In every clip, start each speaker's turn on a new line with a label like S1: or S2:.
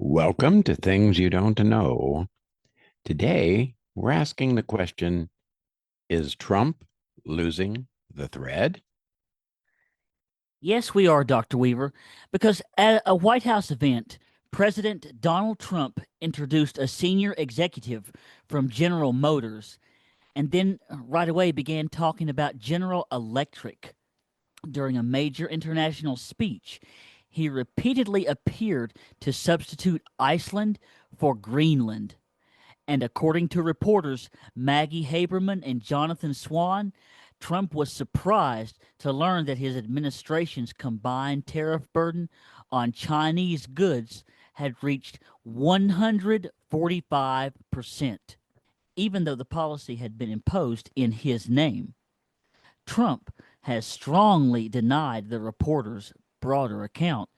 S1: Welcome to Things You Don't Know. Today, we're asking the question, is Trump losing the thread?
S2: Yes, we are, Dr. Weaver, because at a White House event, President Donald Trump introduced a senior executive from General Motors and then right away began talking about General Electric during a major international speech. He repeatedly appeared to substitute Iceland for Greenland. And according to reporters Maggie Haberman and Jonathan Swan, Trump was surprised to learn that his administration's combined tariff burden on Chinese goods had reached 145%, even though the policy had been imposed in his name. Trump has strongly denied the reporters' broader account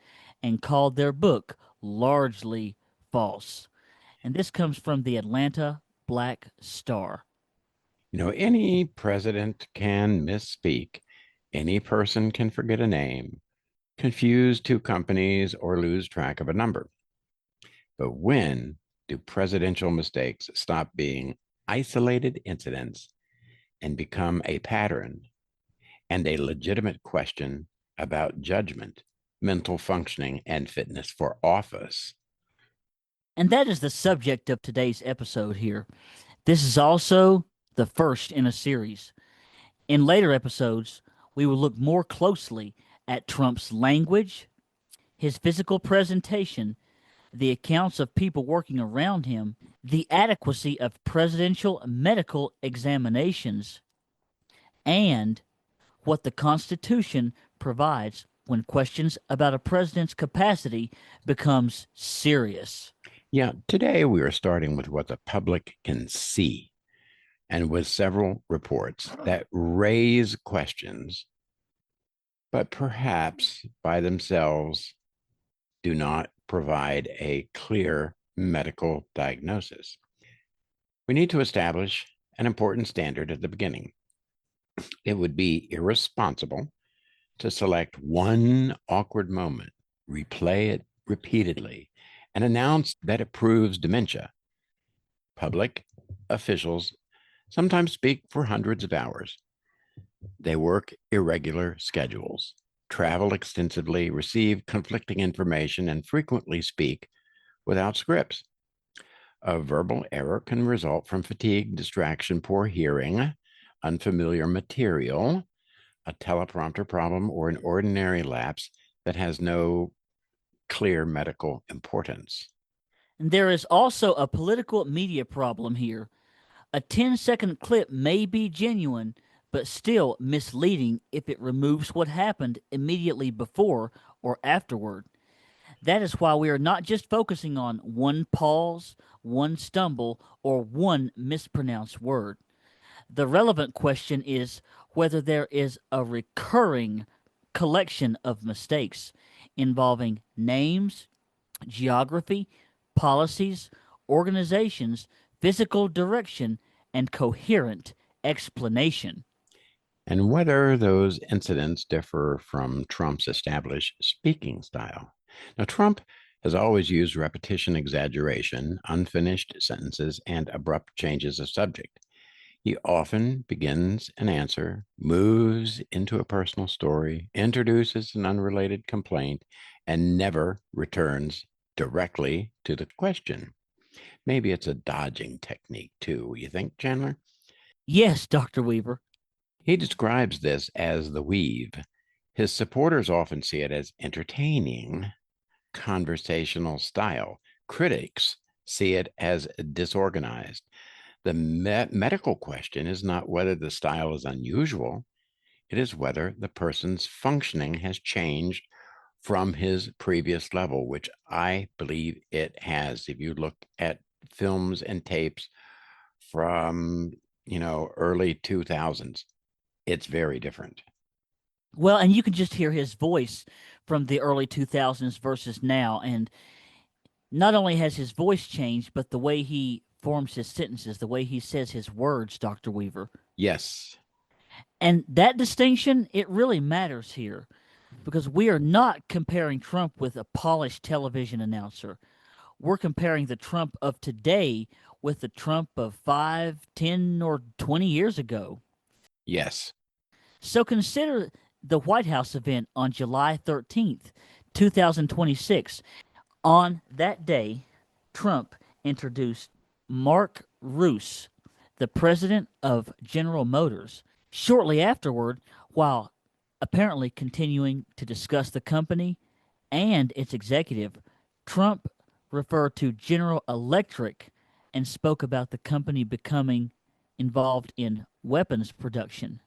S2: and called their book largely false. And this comes from the Atlanta Black Star.
S1: Any president can misspeak. Any person can forget a name, confuse two companies, or lose track of a number. But when do presidential mistakes stop being isolated incidents and become a pattern and a legitimate question about judgment, mental functioning, and fitness for office?
S2: And that is the subject of today's episode here. This is also the first in a series. In later episodes, we will look more closely at Trump's language, his physical presentation, the accounts of people working around him, the adequacy of presidential medical examinations, and what the Constitution provides when questions about a president's capacity becomes serious.
S1: Yeah, today we are starting with what the public can see and with several reports that raise questions, but perhaps by themselves do not provide a clear medical diagnosis. We need to establish an important standard at the beginning. It would be irresponsible to select one awkward moment, replay it repeatedly, and announce that it proves dementia. Public officials sometimes speak for hundreds of hours. They work irregular schedules, travel extensively, receive conflicting information, and frequently speak without scripts. A verbal error can result from fatigue, distraction, poor hearing, unfamiliar material, a teleprompter problem, or an ordinary lapse that has no clear medical importance.
S2: And there is also a political media problem here. A 10-second clip may be genuine, but still misleading if it removes what happened immediately before or afterward. That is why we are not just focusing on one pause, one stumble, or one mispronounced word. The relevant question is whether there is a recurring collection of mistakes involving names, geography, policies, organizations, physical direction, and coherent explanation.
S1: And whether those incidents differ from Trump's established speaking style. Now, Trump has always used repetition, exaggeration, unfinished sentences, and abrupt changes of subject. He often begins an answer, moves into a personal story, introduces an unrelated complaint, and never returns directly to the question. Maybe it's a dodging technique, too. You think, Chandler?
S2: Yes, Dr. Weaver.
S1: He describes this as the weave. His supporters often see it as entertaining conversational style. Critics see it as disorganized. The medical question is not whether the style is unusual, it is whether the person's functioning has changed from his previous level, which I believe it has. If you look at films and tapes from, early 2000s, it's very different.
S2: Well, and you can just hear his voice from the early 2000s versus now. And not only has his voice changed, but the way he forms his sentences, the way he says his words, Dr. Weaver.
S1: Yes.
S2: And that distinction, it really matters here because we are not comparing Trump with a polished television announcer. we're comparing the Trump of today with the Trump of 5, 10, or 20 years ago.
S1: Yes.
S2: So consider the White House event on July 13th, 2026. On that day, Trump introduced Mark Roos, the president of General Motors. Shortly afterward, while apparently continuing to discuss the company and its executive, Trump referred to General Electric and spoke about the company becoming involved in weapons production.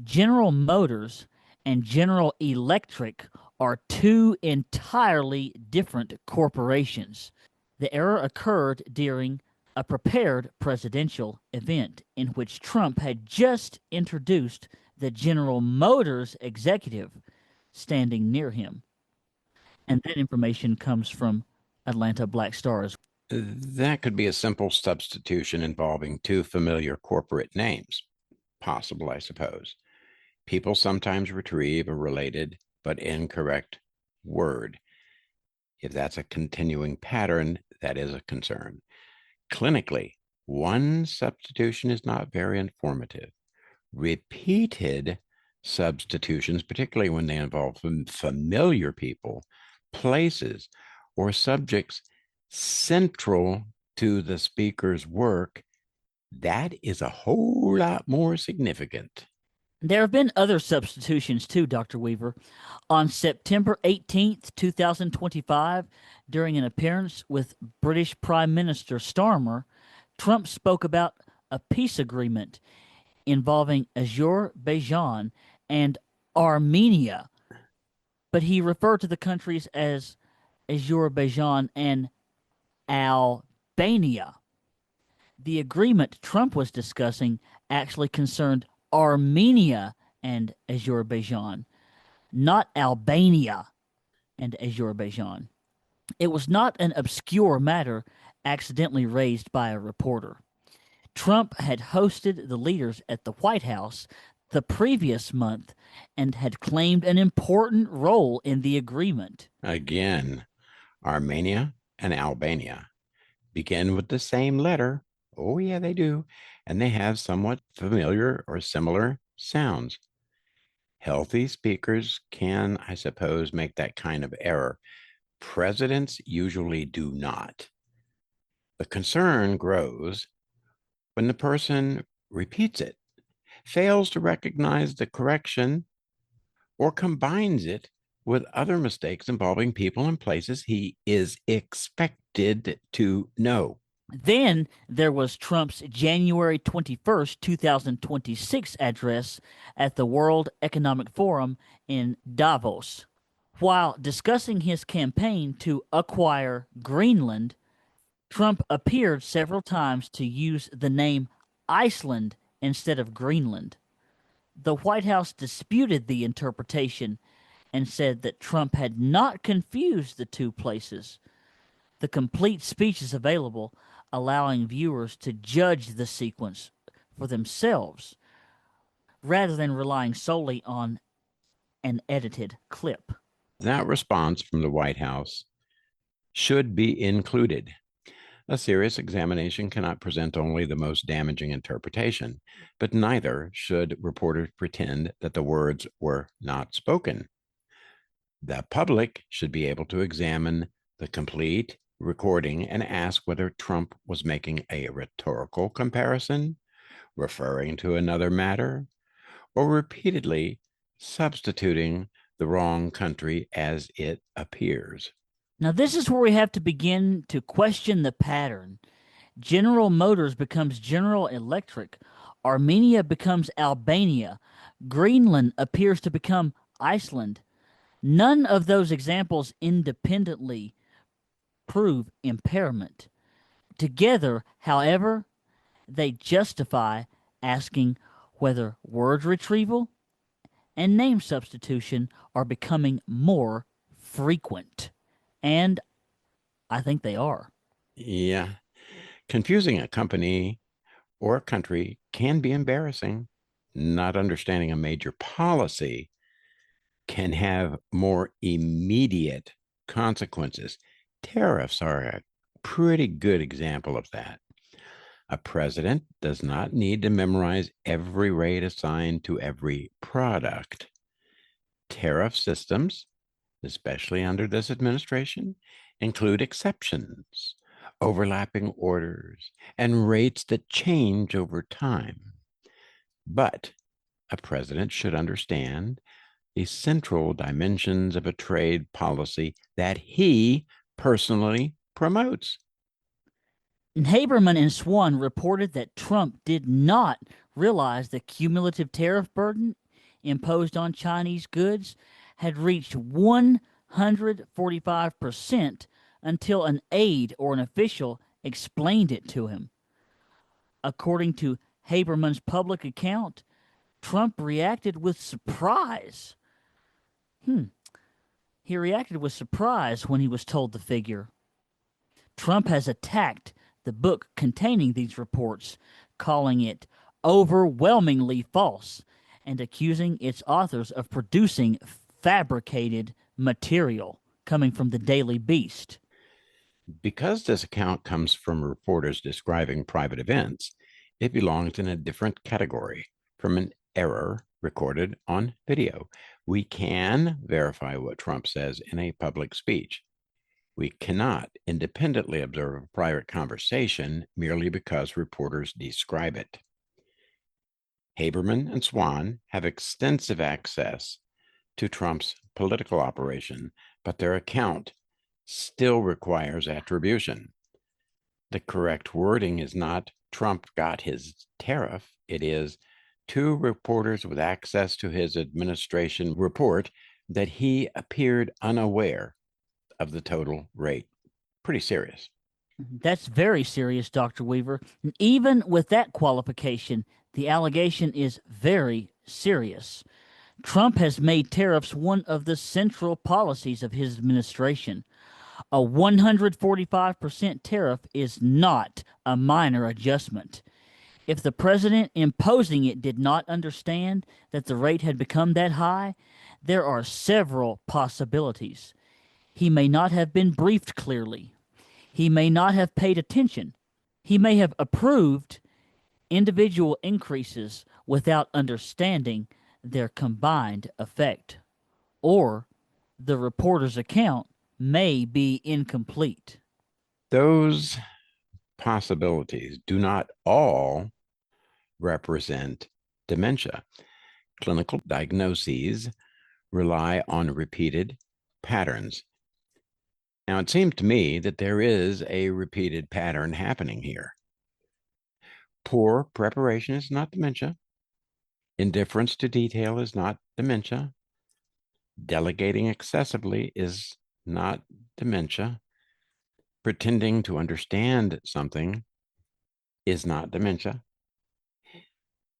S2: General Motors and General Electric are two entirely different corporations. The error occurred during a prepared presidential event in which Trump had just introduced the General Motors executive standing near him. And that information comes from Atlanta Black Stars.
S1: That could be a simple substitution involving two familiar corporate names. Possible, I suppose. People sometimes retrieve a related but incorrect word. If that's a continuing pattern, that is a concern. Clinically, one substitution is not very informative. Repeated substitutions, particularly when they involve familiar people, places, or subjects central to the speaker's work, that is a whole lot more significant.
S2: There have been other substitutions too, Dr. Weaver. On September 18th, 2025, during an appearance with British Prime Minister Starmer, Trump spoke about a peace agreement involving Azerbaijan and Armenia, but he referred to the countries as Azerbaijan and Albania. The agreement Trump was discussing actually concerned Armenia and Azerbaijan, not Albania and Azerbaijan. It was not an obscure matter accidentally raised by a reporter. Trump had hosted the leaders at the White House the previous month and had claimed an important role in the agreement.
S1: Again, Armenia and Albania begin with the same letter. Oh, yeah, they do. And they have somewhat familiar or similar sounds. Healthy speakers can, I suppose, make that kind of error. Presidents usually do not. The concern grows when the person repeats it, fails to recognize the correction, or combines it with other mistakes involving people and places he is expected to know.
S2: Then there was Trump's January 21st, 2026 address at the World Economic Forum in Davos. While discussing his campaign to acquire Greenland, Trump appeared several times to use the name Iceland instead of Greenland. The White House disputed the interpretation and said that Trump had not confused the two places. The complete speech is available, allowing viewers to judge the sequence for themselves rather than relying solely on an edited clip.
S1: That response from the White House should be included. A serious examination cannot present only the most damaging interpretation, but neither should reporters pretend that the words were not spoken. The public should be able to examine the complete recording and ask whether Trump was making a rhetorical comparison, referring to another matter, or repeatedly substituting the wrong country as it appears.
S2: Now, this is where we have to begin to question the pattern. General Motors becomes General Electric. Armenia becomes Albania. Greenland appears to become Iceland. None of those examples independently prove impairment. Together, however, they justify asking whether word retrieval and name substitution are becoming more frequent. And I think they are.
S1: Yeah, confusing a company or a country can be embarrassing. Not understanding a major policy can have more immediate consequences. Tariffs are a pretty good example of that. A president does not need to memorize every rate assigned to every product. Tariff systems, especially under this administration, include exceptions, overlapping orders, and rates that change over time. But a president should understand the central dimensions of a trade policy that he personally promotes.
S2: Haberman and Swan reported that Trump did not realize the cumulative tariff burden imposed on Chinese goods had reached 145% until an aide or an official explained it to him. According to Haberman's public account, Trump reacted with surprise. He reacted with surprise when he was told the figure. Trump has attacked the book containing these reports, calling it overwhelmingly false and accusing its authors of producing fabricated material coming from the Daily Beast.
S1: Because this account comes from reporters describing private events, it belongs in a different category from an error recorded on video. We can verify what Trump says in a public speech. We cannot independently observe a private conversation merely because reporters describe it. Haberman and Swan have extensive access to Trump's political operation, but their account still requires attribution. The correct wording is not Trump got his tariff. It is two reporters with access to his administration report that he appeared unaware of the total rate. Pretty serious.
S2: That's very serious, Dr. Weaver. Even with that qualification, the allegation is very serious. Trump has made tariffs one of the central policies of his administration. A 145% tariff is not a minor adjustment. If the president imposing it did not understand that the rate had become that high, there are several possibilities. He may not have been briefed clearly. He may not have paid attention. He may have approved individual increases without understanding their combined effect. Or the reporter's account may be incomplete.
S1: Those possibilities do not all represent dementia. Clinical diagnoses rely on repeated patterns. Now, it seems to me that there is a repeated pattern happening here. Poor preparation is not dementia. Indifference to detail is not dementia. Delegating excessively is not dementia. Pretending to understand something is not dementia.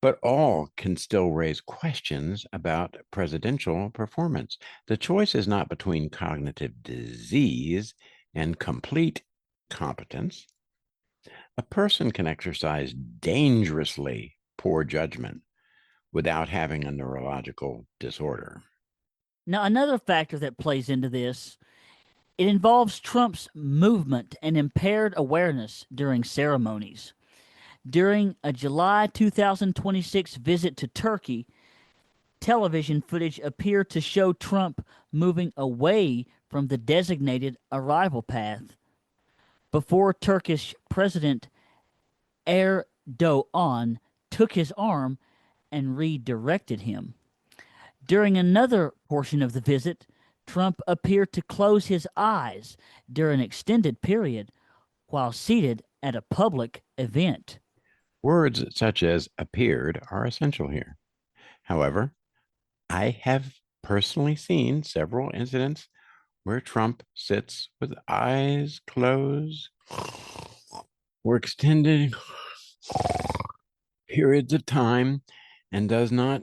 S1: But all can still raise questions about presidential performance. The choice is not between cognitive disease and complete competence. A person can exercise dangerously poor judgment without having a neurological disorder.
S2: Now, another factor that plays into this, it involves Trump's movement and impaired awareness during ceremonies. During a July 2026 visit to Turkey, television footage appeared to show Trump moving away from the designated arrival path before Turkish President Erdogan took his arm and redirected him. During another portion of the visit, Trump appeared to close his eyes during an extended period while seated at a public event.
S1: Words such as appeared are essential here. However, I have personally seen several incidents where Trump sits with eyes closed for extended periods of time and does not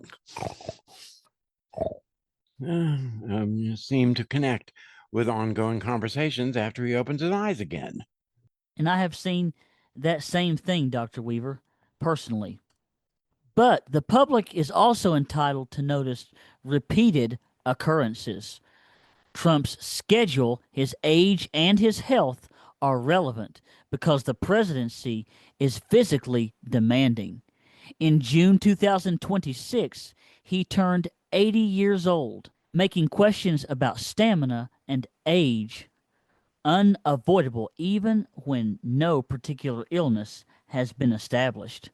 S1: seem to connect with ongoing conversations after he opens his eyes again.
S2: And I have seen that same thing, Dr. Weaver, personally. But the public is also entitled to notice repeated occurrences. Trump's schedule, his age, and his health are relevant because the presidency is physically demanding. In June 2026, he turned 80 years old, making questions about stamina and age unavoidable even when no particular illness has been established.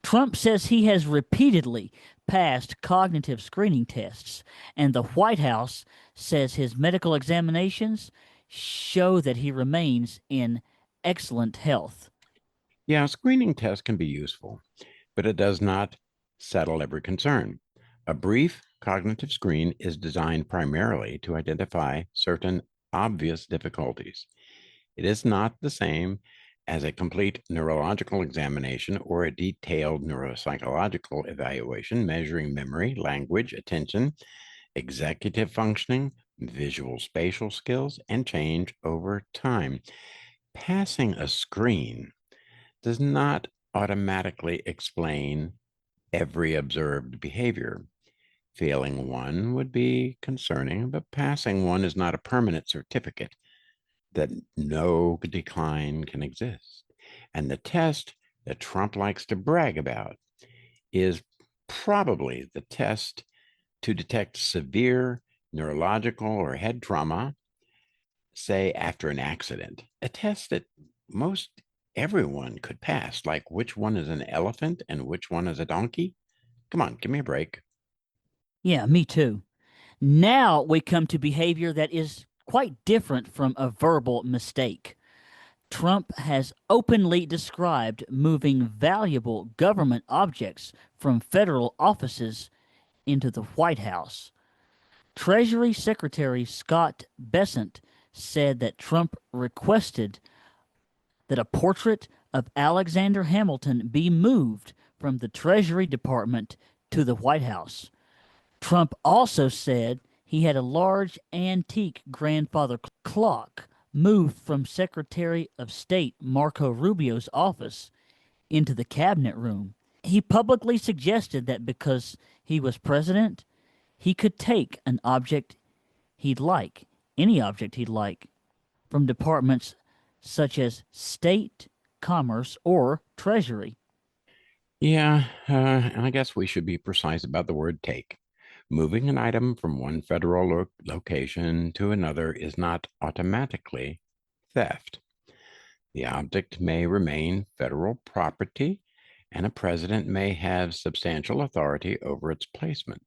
S2: Trump says he has repeatedly passed cognitive screening tests, and the White House says his medical examinations show that he remains in excellent health.
S1: Yeah, screening tests can be useful, but it does not settle every concern. A brief cognitive screen is designed primarily to identify certain obvious difficulties. It is not the same as a complete neurological examination or a detailed neuropsychological evaluation measuring memory, language, attention, executive functioning, visual spatial skills, and change over time. Passing a screen does not automatically explain every observed behavior. Failing one would be concerning, but passing one is not a permanent certificate that no decline can exist. And the test that Trump likes to brag about is probably the test to detect severe neurological or head trauma, say after an accident, a test that most everyone could pass, like which one is an elephant and which one is a donkey. Come on, give me a break.
S2: Yeah, me too. Now we come to behavior that is quite different from a verbal mistake. Trump has openly described moving valuable government objects from federal offices into the White House. Treasury Secretary Scott Bessent said that Trump requested that a portrait of Alexander Hamilton be moved from the Treasury Department to the White House. Trump also said he had a large antique grandfather clock moved from Secretary of State Marco Rubio's office into the cabinet room. He publicly suggested that because he was president, he could take an object he'd like, any object he'd like, from departments such as State, Commerce, or Treasury.
S1: Yeah, and I guess we should be precise about the word take. Moving an item from one federal location to another is not automatically theft. The object may remain federal property, and a president may have substantial authority over its placement.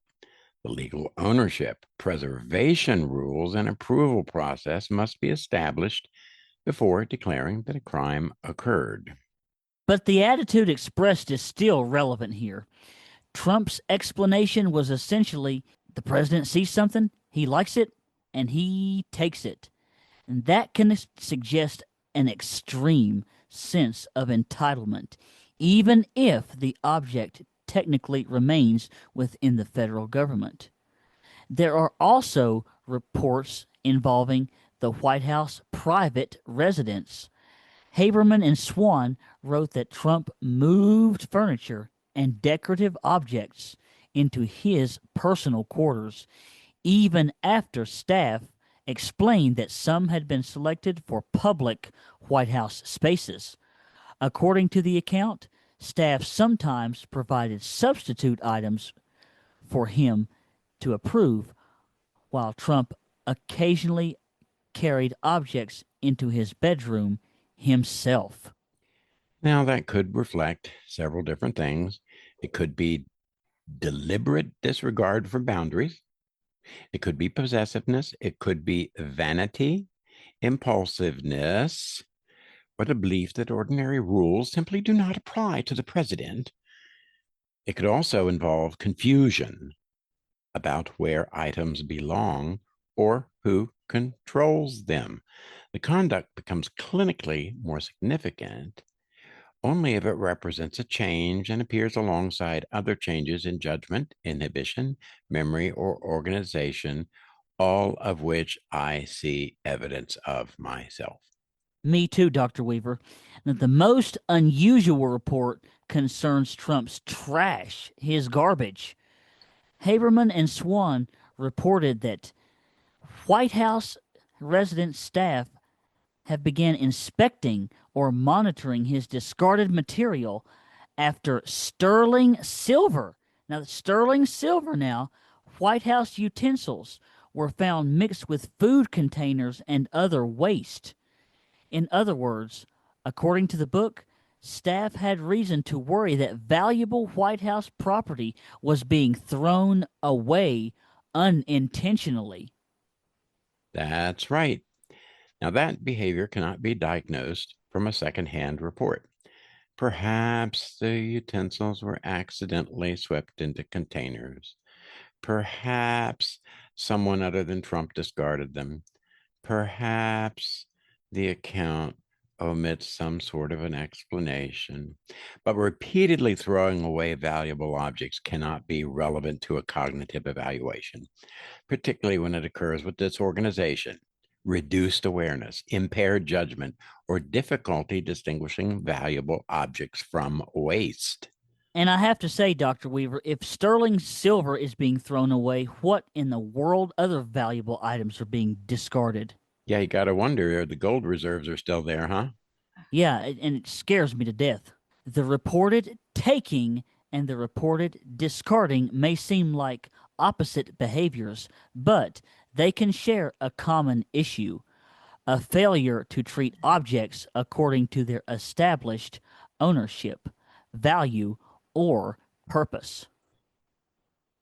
S1: The legal ownership, preservation rules, and approval process must be established before declaring that a crime occurred.
S2: But the attitude expressed is still relevant here. Trump's explanation was essentially the president sees something, he likes it, and he takes it. And that can suggest an extreme sense of entitlement, even if the object technically remains within the federal government. There are also reports involving the White House private residence. Haberman and Swan wrote that Trump moved furniture and decorative objects into his personal quarters, even after staff explained that some had been selected for public White House spaces. According to the account, staff sometimes provided substitute items for him to approve, while Trump occasionally carried objects into his bedroom himself.
S1: Now, that could reflect several different things. It could be deliberate disregard for boundaries, it could be possessiveness, it could be vanity, impulsiveness, or the belief that ordinary rules simply do not apply to the president. It could also involve confusion about where items belong or who controls them. The conduct becomes clinically more significant only if it represents a change and appears alongside other changes in judgment, inhibition, memory, or organization, all of which I see evidence of myself.
S2: Me too, Dr. Weaver. Now, the most unusual report concerns Trump's trash, his garbage. Haberman and Swan reported that White House resident staff have begun inspecting or monitoring his discarded material after sterling silver. Now, White House utensils were found mixed with food containers and other waste. In other words, according to the book, staff had reason to worry that valuable White House property was being thrown away unintentionally.
S1: That's right. Now, that behavior cannot be diagnosed from a secondhand report. Perhaps the utensils were accidentally swept into containers. Perhaps someone other than Trump discarded them. Perhaps the account omits some sort of an explanation. But repeatedly throwing away valuable objects cannot be relevant to a cognitive evaluation, particularly when it occurs with disorganization, reduced awareness, impaired judgment, or difficulty distinguishing valuable objects from waste.
S2: And I have to say, Dr. Weaver, if sterling silver is being thrown away, what in the world other valuable items are being discarded?
S1: Yeah, you got to wonder, the gold reserves are still there, huh?
S2: Yeah, and it scares me to death. The reported taking and the reported discarding may seem like opposite behaviors, but they can share a common issue: a failure to treat objects according to their established ownership, value, or purpose.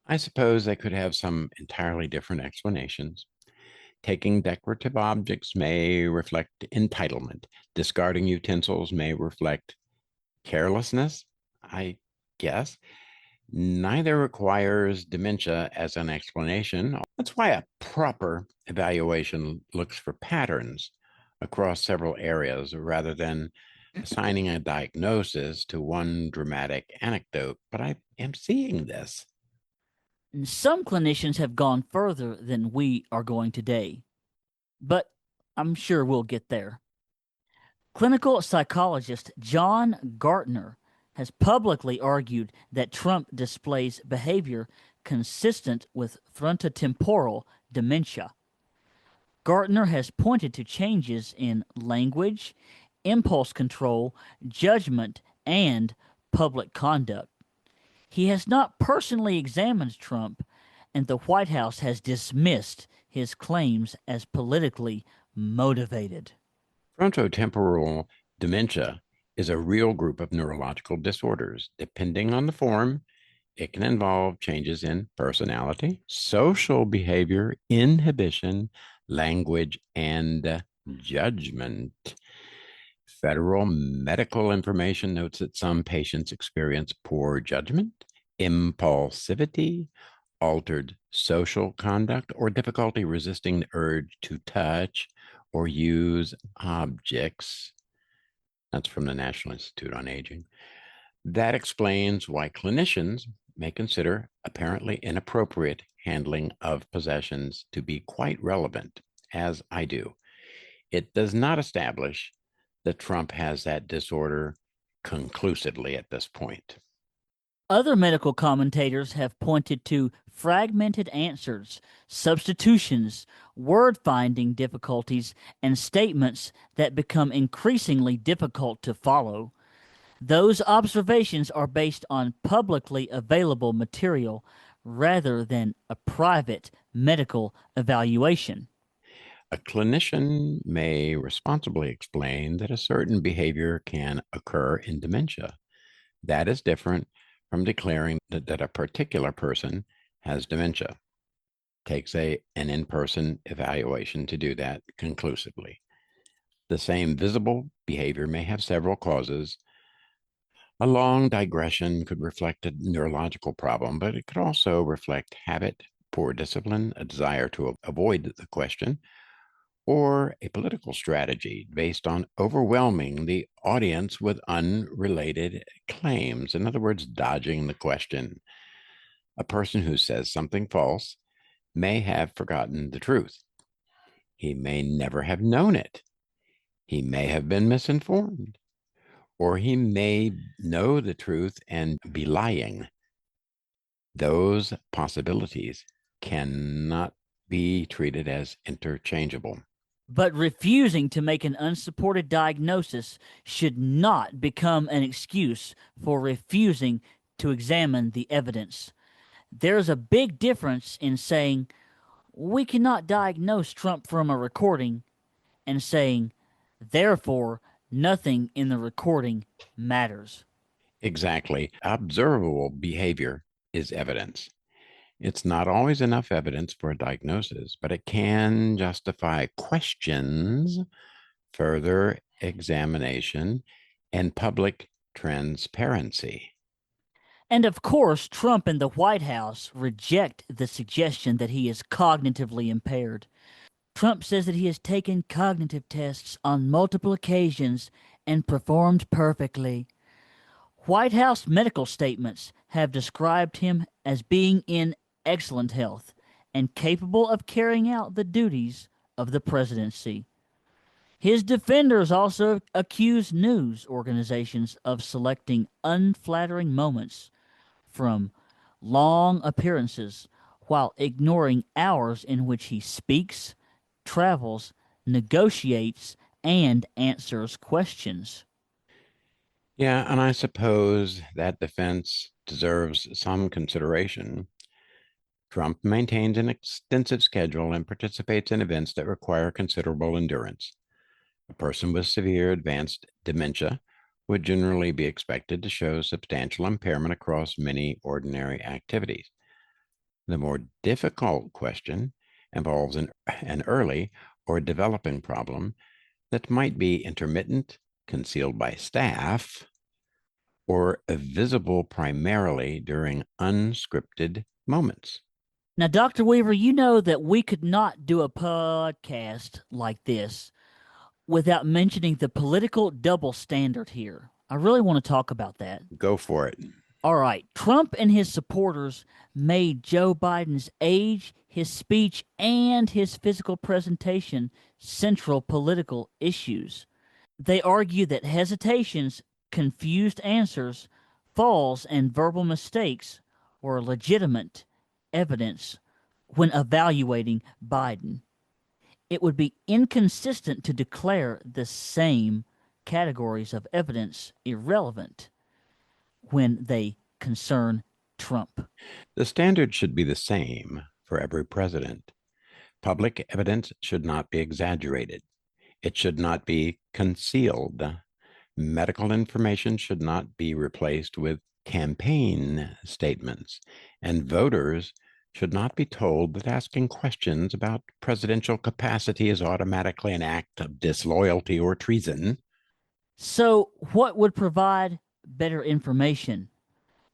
S1: I suppose they could have some entirely different explanations. Taking decorative objects may reflect entitlement. Discarding utensils may reflect carelessness, I guess. Neither requires dementia as an explanation. That's why a proper evaluation looks for patterns across several areas rather than assigning a diagnosis to one dramatic anecdote. But I am seeing this.
S2: And some clinicians have gone further than we are going today, but I'm sure we'll get there. Clinical psychologist John Gartner has publicly argued that Trump displays behavior consistent with frontotemporal dementia. Gartner has pointed to changes in language, impulse control, judgment, and public conduct. He has not personally examined Trump, and the White House has dismissed his claims as politically motivated.
S1: Frontotemporal dementia is a real group of neurological disorders. Depending on the form, it can involve changes in personality, social behavior, inhibition, language, and judgment. Federal medical information notes that some patients experience poor judgment, impulsivity, altered social conduct, or difficulty resisting the urge to touch or use objects. That's from the National Institute on Aging. That explains why clinicians may consider apparently inappropriate handling of possessions to be quite relevant, as I do. It does not establish that Trump has that disorder conclusively at this point.
S2: Other medical commentators have pointed to fragmented answers, substitutions, word finding difficulties, and statements that become increasingly difficult to follow. Those observations are based on publicly available material rather than a private medical evaluation.
S1: A clinician may responsibly explain that a certain behavior can occur in dementia. That is different from declaring that a particular person has dementia. Takes an in-person evaluation to do that conclusively. The same visible behavior may have several causes. A long digression could reflect a neurological problem, but it could also reflect habit, poor discipline, a desire to avoid the question, or a political strategy based on overwhelming the audience with unrelated claims. In other words, dodging the question. A person who says something false may have forgotten the truth. He may never have known it. He may have been misinformed, or he may know the truth and be lying. Those possibilities cannot be treated as interchangeable.
S2: But refusing to make an unsupported diagnosis should not become an excuse for refusing to examine the evidence. There is a big difference in saying, we cannot diagnose Trump from a recording, and saying, therefore, nothing in the recording matters.
S1: Exactly. Observable behavior is evidence. It's not always enough evidence for a diagnosis, but it can justify questions, further examination, and public transparency.
S2: And of course, Trump and the White House reject the suggestion that he is cognitively impaired. Trump says that he has taken cognitive tests on multiple occasions and performed perfectly. White House medical statements have described him as being in excellent health and capable of carrying out the duties of the presidency. His defenders also accuse news organizations of selecting unflattering moments from long appearances while ignoring hours in which he speaks, travels, negotiates, and answers questions.
S1: Yeah, and I suppose that defense deserves some consideration. Trump maintains an extensive schedule and participates in events that require considerable endurance. A person with severe advanced dementia would generally be expected to show substantial impairment across many ordinary activities. The more difficult question involves an early or developing problem that might be intermittent, concealed by staff, or visible primarily during unscripted moments.
S2: Now, Dr. Weaver, you know that we could not do a podcast like this without mentioning the political double standard here. I really want to talk about that.
S1: Go for it.
S2: All right. Trump and his supporters made Joe Biden's age, his speech, and his physical presentation central political issues. They argue that hesitations, confused answers, falls, and verbal mistakes were legitimate evidence when evaluating Biden. It would be inconsistent to declare the same categories of evidence irrelevant when they concern Trump.
S1: The standard should be the same for every president. Public evidence should not be exaggerated. It should not be concealed. Medical information should not be replaced with campaign statements, and voters should not be told that asking questions about presidential capacity is automatically an act of disloyalty or treason.
S2: So, what would provide better information?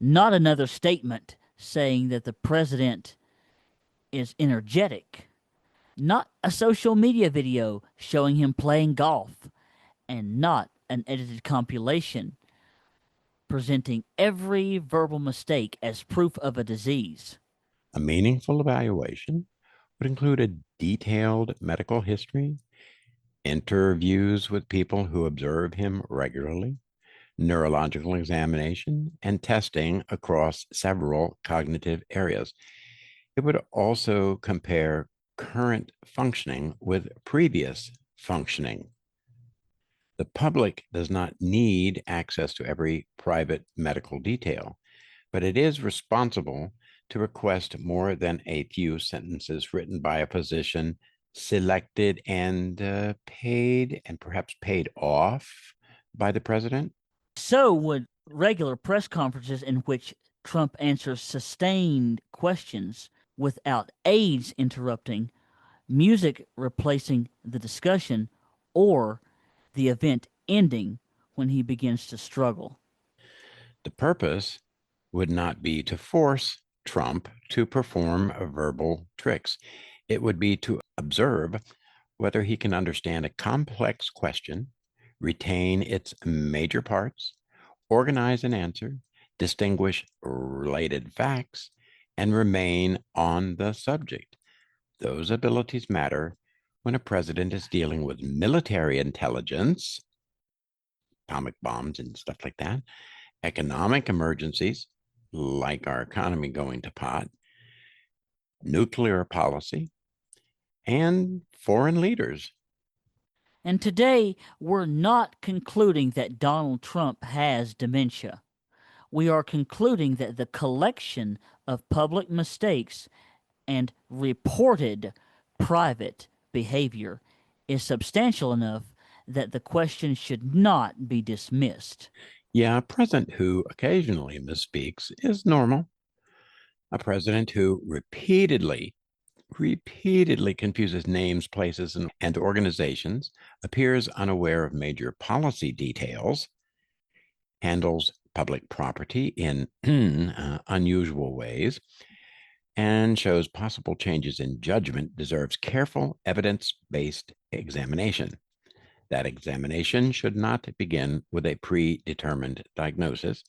S2: Not another statement saying that the president is energetic, not a social media video showing him playing golf, and not an edited compilation presenting every verbal mistake as proof of a disease.
S1: A meaningful evaluation would include a detailed medical history, interviews with people who observe him regularly, neurological examination, and testing across several cognitive areas. It would also compare current functioning with previous functioning. The public does not need access to every private medical detail, but it is responsible to request more than a few sentences written by a physician selected and paid and perhaps paid off by the president.
S2: So would regular press conferences in which Trump answers sustained questions without aides interrupting, music replacing the discussion, or the event ending when he begins to struggle.
S1: The purpose would not be to force Trump to perform verbal tricks. It would be to observe whether he can understand a complex question, retain its major parts, organize an answer, distinguish related facts, and remain on the subject. Those abilities matter when a president is dealing with military intelligence, atomic bombs and stuff like that, economic emergencies, like our economy going to pot, nuclear policy, and foreign leaders.
S2: And today, we're not concluding that Donald Trump has dementia. We are concluding that the collection of public mistakes and reported private behavior is substantial enough that the question should not be dismissed.
S1: Yeah, a president who occasionally misspeaks is normal. A president who repeatedly confuses names, places, and organizations, appears unaware of major policy details, handles public property in unusual ways, and shows possible changes in judgment deserves careful evidence-based examination. That examination should not begin with a predetermined diagnosis.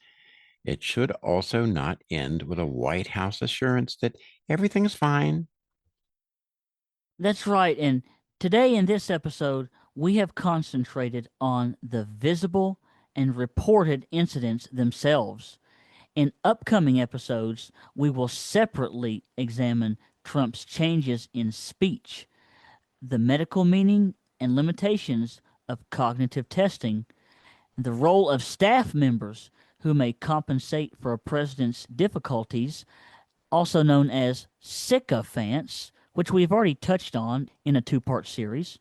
S1: It should also not end with a White House assurance that everything's fine.
S2: That's right. And today in this episode, we have concentrated on the visible and reported incidents themselves. In upcoming episodes, we will separately examine Trump's changes in speech, the medical meaning and limitations of cognitive testing, the role of staff members who may compensate for a president's difficulties, also known as sycophants, which we've already touched on in a two-part series,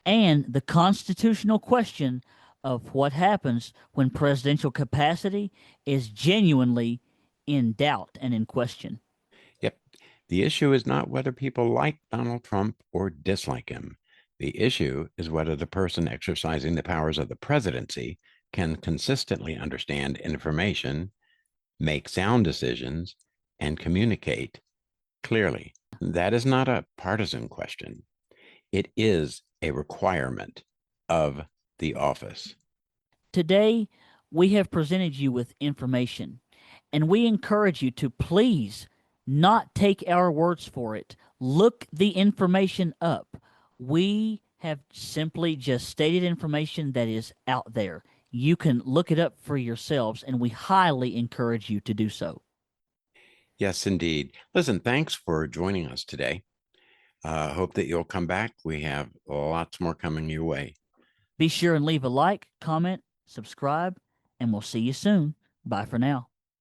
S2: and the constitutional question of what happens when presidential capacity is genuinely in doubt and in question.
S1: Yep. The issue is not whether people like Donald Trump or dislike him. The issue is whether the person exercising the powers of the presidency can consistently understand information, make sound decisions, and communicate clearly. That is not a partisan question. It is a requirement of the office.
S2: Today, we have presented you with information, and we encourage you to please not take our words for it. Look the information up. We have simply just stated information that is out there. You can look it up for yourselves, and we highly encourage you to do so.
S1: Yes, indeed. Listen, thanks for joining us today. Hope that you'll come back. We have lots more coming your way.
S2: Be sure and leave a like, comment, subscribe, and we'll see you soon. Bye for now.